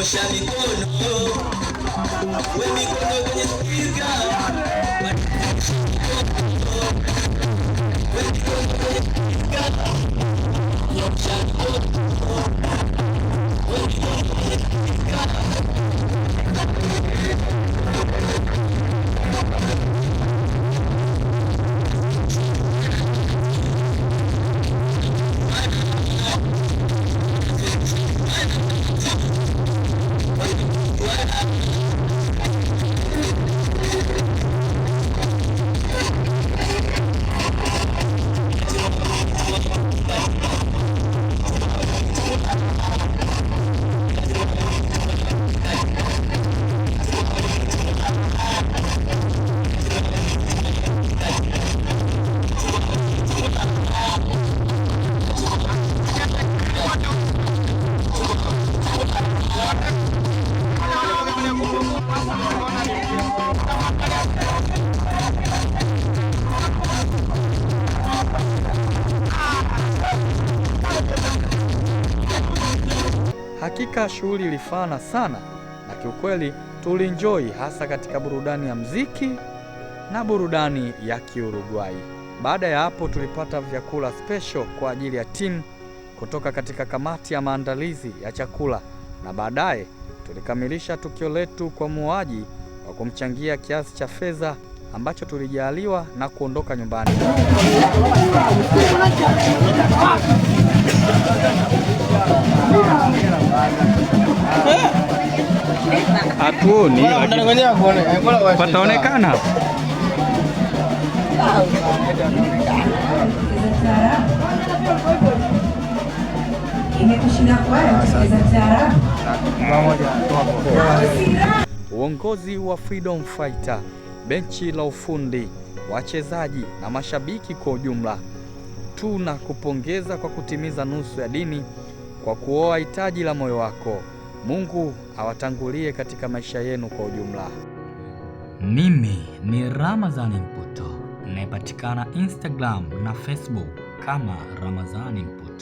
nyosha mikono, we mikono kwenye spika, we mikono kwenye spika, nyosha mikono, we mikono kwenye spika. Hakika shughuli ilifana sana na kiukweli tulienjoy, hasa katika burudani ya mziki na burudani ya Kiuruguay. Baada ya hapo tulipata vyakula special kwa ajili ya timu kutoka katika kamati ya maandalizi ya chakula, na baadaye tulikamilisha tukio letu kwa muaji wa kumchangia kiasi cha fedha ambacho tulijaliwa na kuondoka nyumbani. Hatuoni pataonekana. Uongozi wa Freedom Fighter, benchi la ufundi, wachezaji na mashabiki kwa ujumla, tunakupongeza kwa kutimiza nusu ya dini kwa kuoa hitaji la moyo wako. Mungu awatangulie katika maisha yenu kwa ujumla. Mimi ni Ramadhani Mputo, napatikana Instagram na Facebook kama Ramadhani Mputo.